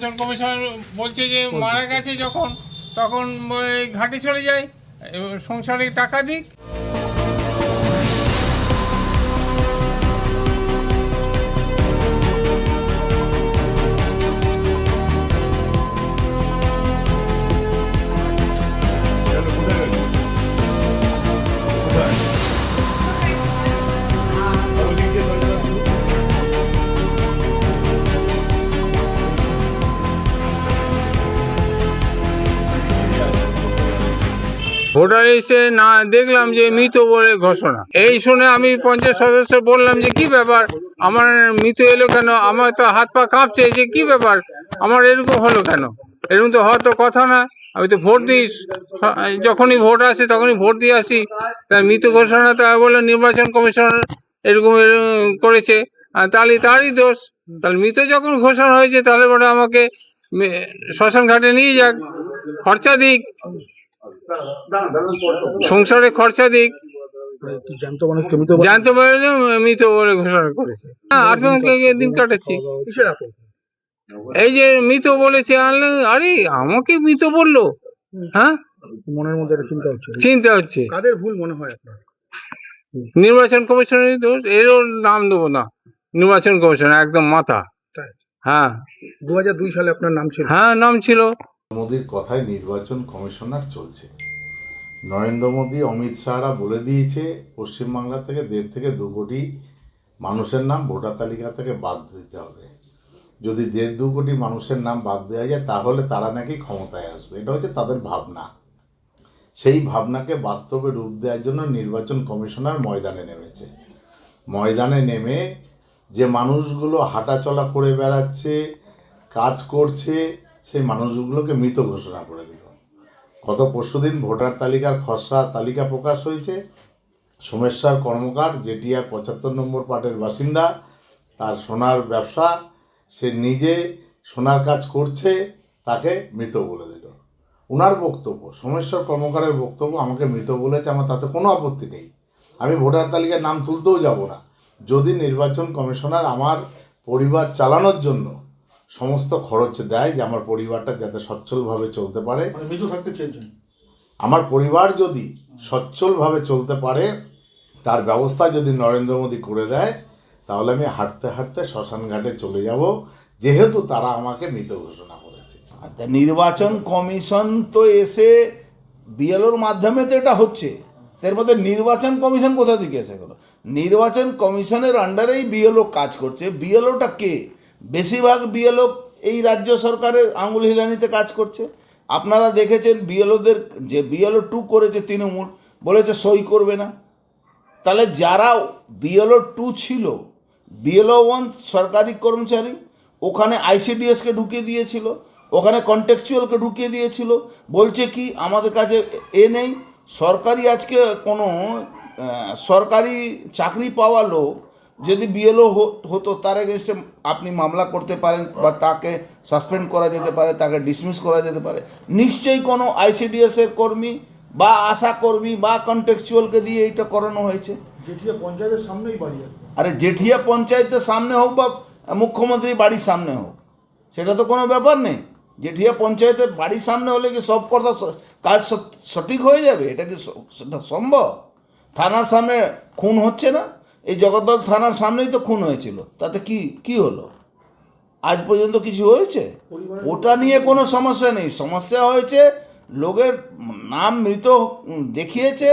নির্বাচন কমিশন বলছে যে মারা গেছে যখন, তখন ওই ঘাটে চলে যায়, সংসারে টাকা দিক। ভোটার এসে না দেখলাম যে মৃত বলে ঘোষণা। এই শুনে আমি পঞ্চায়েত সদস্য বললাম যে কি ব্যাপার, আমার মৃত এলো কেন? আমার তো হাত পা কাঁপছে, যে কি ব্যাপার, আমার এরকম হলো কেন? এরকম তো হয়তো কথা না, আমি তো ভোট দিই, যখনই ভোট আসে তখনই ভোট দিয়ে আসি। তার মৃত ঘোষণা তা বলে নির্বাচন কমিশন এরকম করেছে, তাহলে তারই দোষ। তাহলে মৃত যখন ঘোষণা হয়েছে তাহলে বলে আমাকে শ্মশান ঘাটে নিয়ে যাক, খরচা দিক, সংসারে খরচা দিক। জানতে পারলে মৃত বলে ঘোষণা করেছে। আতঙ্কে দিন কাটাচ্ছি। এই যে মৃত বলেছে, আরে আমাকে মৃত বললো, হ্যাঁ, মনের মধ্যে চিন্তা হচ্ছে। কাদের ভুল মনে হয় আপনার? নির্বাচন কমিশনের দোষ। এরও নাম দেবো না, নির্বাচন কমিশন একদম মাথা। হ্যাঁ, 2002 সালে আপনার নাম ছিল। হ্যাঁ, নাম ছিল। মোদির কথায় নির্বাচন কমিশনার চলছে। নরেন্দ্র মোদী, অমিত শাহরা বলে দিয়েছে পশ্চিমবাংলা থেকে 1.5 থেকে 2 কোটি মানুষের নাম ভোটার তালিকা থেকে বাদ দিতে হবে। যদি 1.5-2 কোটি মানুষের নাম বাদ দেওয়া যায় তাহলে তারা নাকি ক্ষমতায় আসবে। এটা হচ্ছে তাদের ভাবনা। সেই ভাবনাকে বাস্তবে রূপ দেওয়ার জন্য নির্বাচন কমিশনার ময়দানে নেমেছে। ময়দানে নেমে যে মানুষগুলো হাঁটাচলা করে বেড়াচ্ছে, কাজ করছে, সেই মানুষগুলোকে মৃত ঘোষণা করে দিল। গত পরশুদিন ভোটার তালিকার খসড়া তালিকা প্রকাশ হয়েছে। সোমেশ্বর কর্মকার, জেটিআর 75 নম্বর পার্টের বাসিন্দা, তার সোনার ব্যবসা, সে নিজে সোনার কাজ করছে, তাকে মৃত বলে দিল। ওনার বক্তব্য, সোমেশ্বর কর্মকারের বক্তব্য, আমাকে মৃত বলেছে, আমার তাতে কোনো আপত্তি নেই। আমি ভোটার তালিকার নাম তুলতেও যাব না যদি নির্বাচন কমিশনার আমার পরিবার চালানোর জন্য সমস্ত খরচ দেয়, যে আমার পরিবারটা যাতে সচ্ছলভাবে চলতে পারে। আমার পরিবার যদি সচ্ছলভাবে চলতে পারে তার ব্যবস্থা যদি নরেন্দ্র মোদী করে দেয়, তাহলে আমি হাঁটতে হাঁটতে শ্মশান ঘাটে চলে যাব, যেহেতু তারা আমাকে মৃত ঘোষণা করেছে। নির্বাচন কমিশন তো এসে বিএলওর মাধ্যমে তো এটা হচ্ছে, এর মধ্যে নির্বাচন কমিশন কোথা থেকে এসে গেল? নির্বাচন কমিশনের আন্ডারেই বিএলও কাজ করছে। বিএলওটা কে? বেশিরভাগ বিএলও এই রাজ্য সরকারের আঙুল হিলানিতে কাজ করছে। আপনারা দেখেছেন বিএলওদের, যে বিএলও 2 করেছে তৃণমূল, বলেছে সই করবে না। তাহলে যারা বিএলও 2 ছিল, বিএলও 1 সরকারি কর্মচারী, ওখানে আইসিডিএসকে ঢুকিয়ে দিয়েছিল, ওখানে কন্টেকচুয়ালকে ঢুকিয়ে দিয়েছিল। বলছে কি আমাদের কাছে নেই। সরকারি আজকে কোনো সরকারি চাকরি পাওয়া লোক যদি বিএলও হতো, তার এগেনস্টে আপনি মামলা করতে পারেন, বা তাকে সাসপেন্ড করা যেতে পারে, তাকে ডিসমিস করা যেতে পারে। নিশ্চয়ই কোনো আইসিডিএসের কর্মী বা আশা কর্মী বা কন্টেকচুয়ালকে দিয়ে এইটা করানো হয়েছে। জেঠিয়া পঞ্চায়েতের সামনেই বাড়ি। আরে জেঠিয়া পঞ্চায়েতের সামনে হোক বা মুখ্যমন্ত্রী বাড়ির সামনে হোক, সেটা তো কোনো ব্যাপার নেই। জেঠিয়া পঞ্চায়েতের বাড়ির সামনে হলে কি সব কথা কাজ সঠিক হয়ে যাবে? এটা কি সেটা সম্ভব? থানার সামনে খুন হচ্ছে না? এই জগদ্দল থানার সামনেই তো খুন হয়েছিল, তাতে কি হলো? আজ পর্যন্ত কিছু হয়েছে? ওটা নিয়ে কোনো সমস্যা নেই। সমস্যা হয়েছে লোকের নাম মৃত দেখিয়েছে,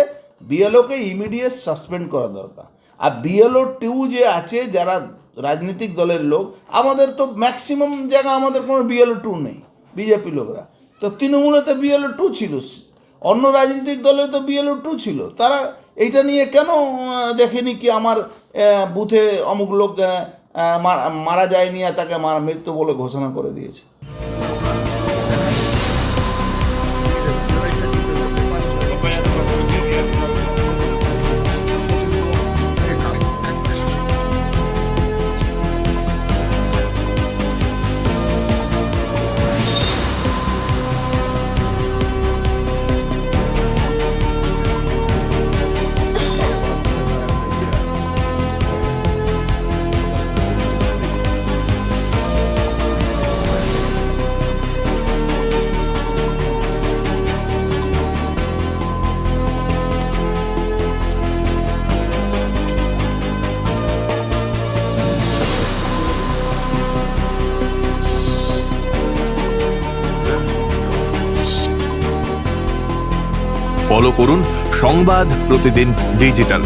বিএলওকে ইমিডিয়েট সাসপেন্ড করা দরকার। আর বিএলও 2 যে আছে, যারা রাজনৈতিক দলের লোক, আমাদের তো ম্যাক্সিমাম জায়গা আমাদের কোনো বিএলও 2 নেই। বিজেপি লোকরা তো, তৃণমূলেতে বিএলও 2 ছিল, অন্য রাজনৈতিক দলে তো বিএলও 2 ছিল। তারা এইটা নিয়ে কেন দেখেনি কি আমার বুথে অমুক লোক মারা যায়নি আর তাকে মৃত্যু বলে ঘোষণা করে দিয়েছে? ফলো করুন সংবাদ প্রতিদিন ডিজিটাল।